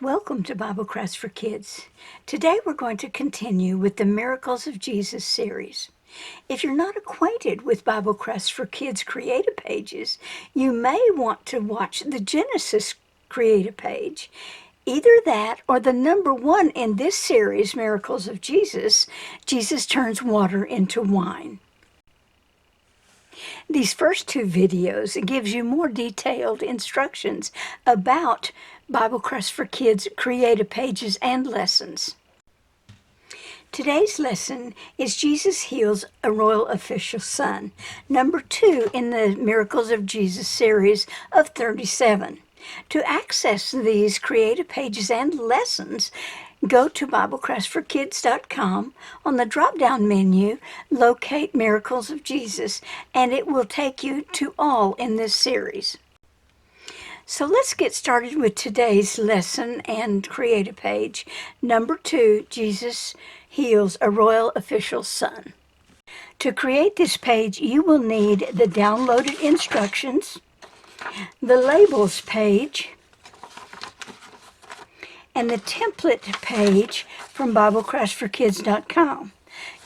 Welcome to Bible Crafts for Kids. Today we're going to continue with the Miracles of Jesus series. If you're not acquainted with Bible Crafts for Kids Create-A pages, you may want to watch the Genesis Create-A page. Either that or the number one in this series, Miracles of Jesus, Jesus turns water into wine. These first two videos gives you more detailed instructions about Bible Crafts for Kids Create-A pages and lessons. Today's lesson is Jesus Heals a Royal Official's Son, number 2 in the Miracles of Jesus series of 37. To access these Create-A pages and lessons, go to BibleCraftsForKids.com. On the drop-down menu, locate Miracles of Jesus, and it will take you to all in this series. So let's get started with today's lesson and Create-A page. Number 2, Jesus Heals a Royal Official's Son. To create this page, you will need the downloaded instructions, the labels page, and the template page from BibleCraftsForKids.com.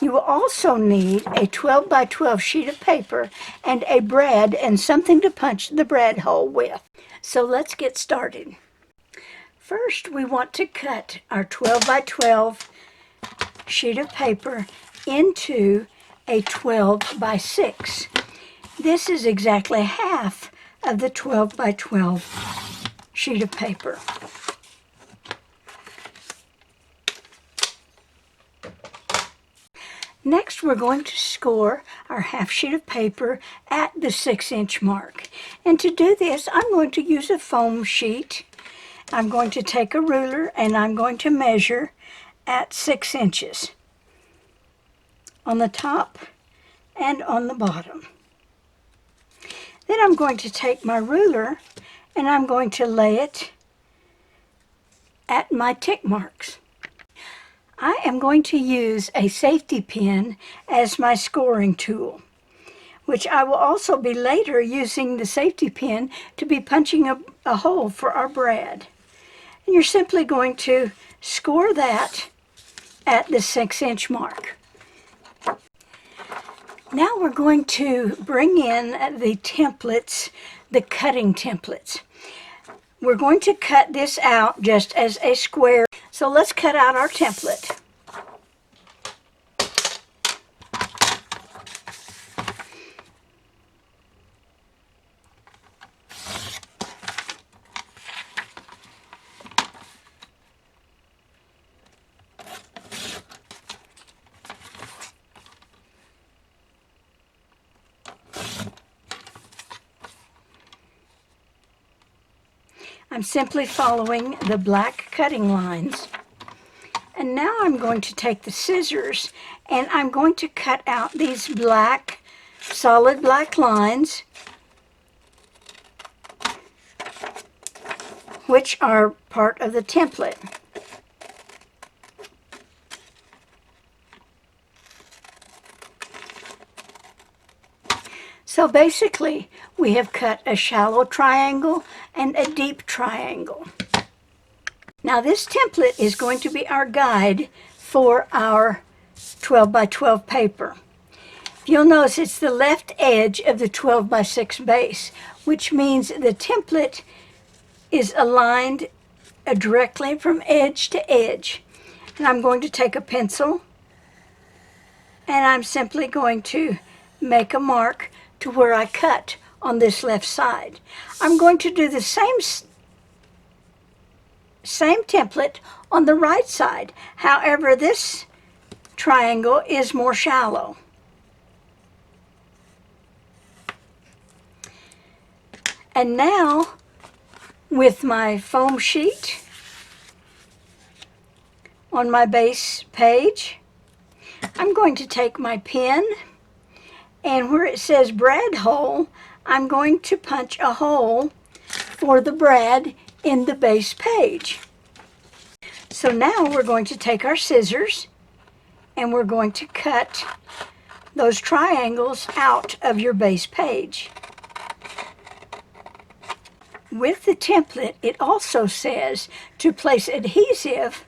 You will also need a 12 by 12 sheet of paper and a brad and something to punch the brad hole with. So let's get started. First, we want to cut our 12 by 12 sheet of paper into a 12 by 6. This is exactly half of the 12 by 12 sheet of paper. Next, we're going to score our half sheet of paper at the 6-inch mark. And to do this, I'm going to use a foam sheet. I'm going to take a ruler and I'm going to measure at 6 inches on the top and on the bottom. Then I'm going to take my ruler and I'm going to lay it at my tick marks. I am going to use a safety pin as my scoring tool, which I will also be later using the safety pin to be punching a hole for our brad. And you're simply going to score that at the 6-inch mark. Now we're going to bring in the templates, the cutting templates. We're going to cut this out just as a square. So let's cut out our template. I'm simply following the black cutting lines. And now I'm going to take the scissors and I'm going to cut out these black, solid black lines, which are part of the template. So basically, we have cut a shallow triangle and a deep triangle. Now this template is going to be our guide for our 12 by 12 paper. You'll notice it's the left edge of the 12 by 6 base, which means the template is aligned directly from edge to edge. And I'm going to take a pencil and I'm simply going to make a mark to where I cut on this left side. I'm going to do the same template on the right side. However, this triangle is more shallow. And now, with my foam sheet on my base page, I'm going to take my pen, and where it says brad hole, I'm going to punch a hole for the brad in the base page. So now we're going to take our scissors and we're going to cut those triangles out of your base page. with the template, it also says to place adhesive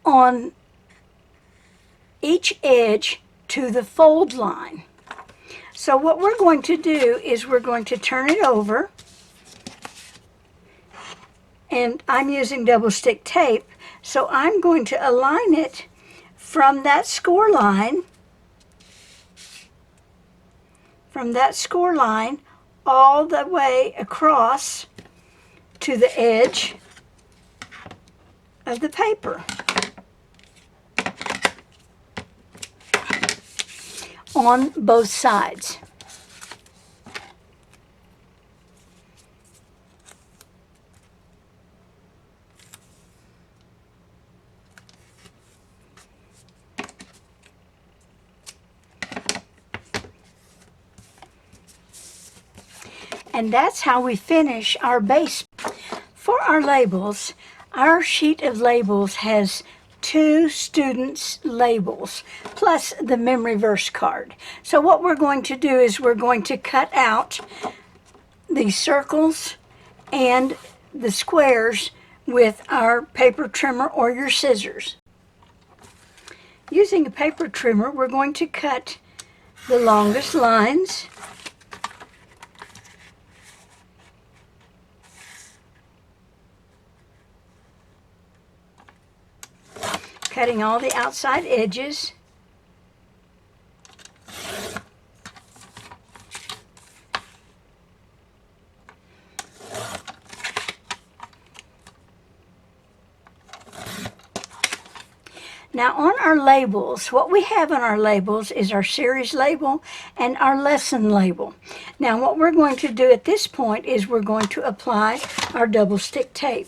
on each edge to the fold line. So what we're going to do is we're going to turn it over, and I'm using double stick tape, so I'm going to align it from that score line, all the way across to the edge of the paper on both sides. And that's how we finish our base. For our labels, our sheet of labels has 2 students' labels plus the memory verse card. So what we're going to do is we're going to cut out the circles and the squares with our paper trimmer or your scissors. Using a paper trimmer, we're going to cut the longest lines, cutting all the outside edges. Now on our labels, what we have on our labels is our series label and our lesson label. Now what we're going to do at this point is we're going to apply our double stick tape.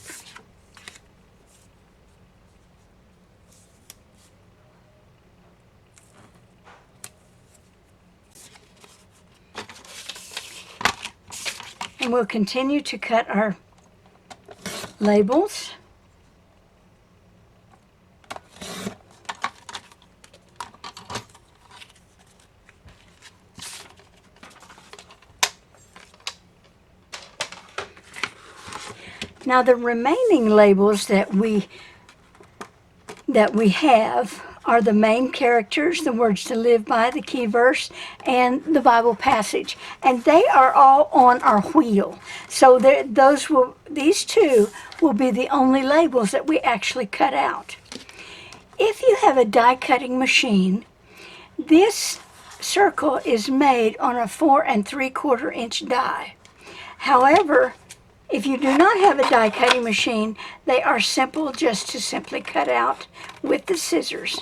And we'll continue to cut our labels. Now the remaining labels that we have are the main characters, the words to live by, the key verse, and the Bible passage. And they are all on our wheel. So these 2 will be the only labels that we actually cut out. If you have a die cutting machine, this circle is made on a 4 3/4 inch die. However, if you do not have a die cutting machine, they are simple just to simply cut out with the scissors.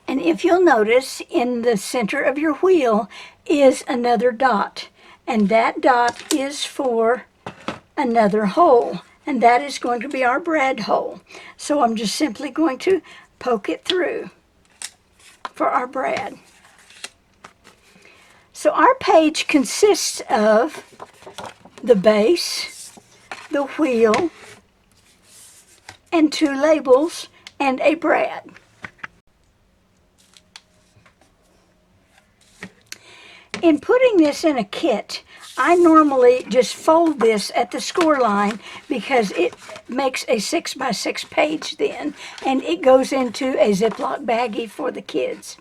And if you'll notice, in the center of your wheel is another dot, and that dot is for another hole, and that is going to be our brad hole. So I'm just simply going to poke it through for our brad. So our page consists of the base, the wheel, and 2 labels and a brad. In putting this in a kit, I normally just fold this at the score line because it makes a 6x6 page then, and it goes into a Ziploc baggie for the kids.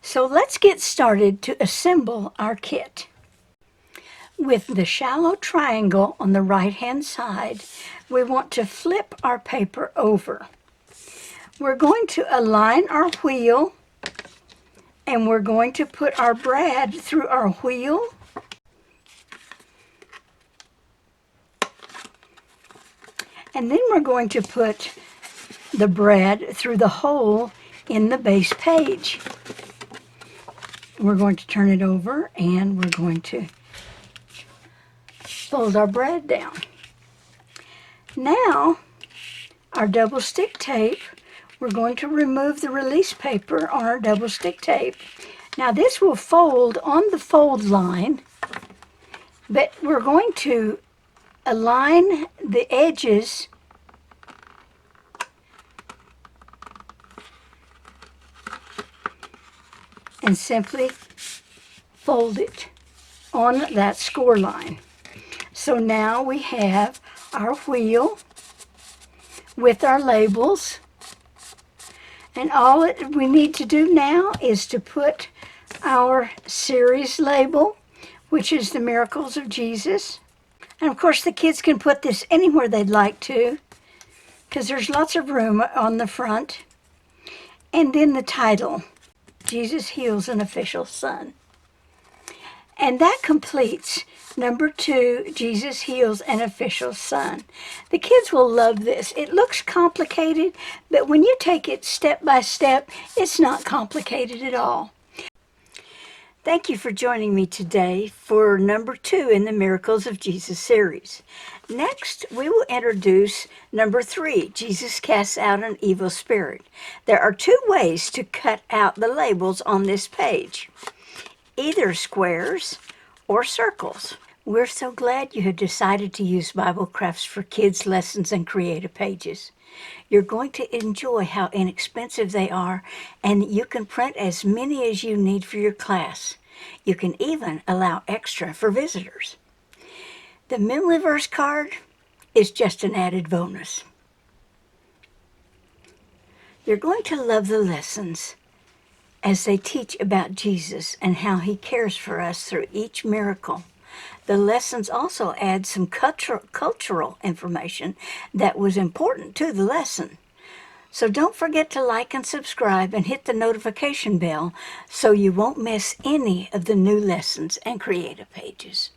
So let's get started to assemble our kit. With the shallow triangle on the right-hand side, we want to flip our paper over. We're going to align our wheel, and we're going to put our brad through our wheel, and then we're going to put the brad through the hole in the base page. We're going to turn it over, and we're going to fold our brad down. Now, our double stick tape, we're going to remove the release paper on our double stick tape. Now this will fold on the fold line, but we're going to align the edges and simply fold it on that score line. So now we have our wheel with our labels. And all we need to do now is to put our series label, which is the Miracles of Jesus. And of course the kids can put this anywhere they'd like to, because there's lots of room on the front. And then the title, Jesus Heals an Official Son. And that completes number 2, Jesus Heals an Official Son. The kids will love this. It looks complicated, but when you take it step by step, it's not complicated at all. Thank you for joining me today for number 2 in the Miracles of Jesus series. Next, we will introduce number 3, Jesus Casts Out an Evil Spirit. There are 2 ways to cut out the labels on this page, either squares or circles. We're so glad you have decided to use Bible Crafts for Kids lessons and creative pages. You're going to enjoy how inexpensive they are, and you can print as many as you need for your class. You can even allow extra for visitors. The memory verse card is just an added bonus. You're going to love the lessons as they teach about Jesus and how he cares for us through each miracle. The lessons also add some cultural information that was important to the lesson. So don't forget to like and subscribe and hit the notification bell so you won't miss any of the new lessons and creative pages.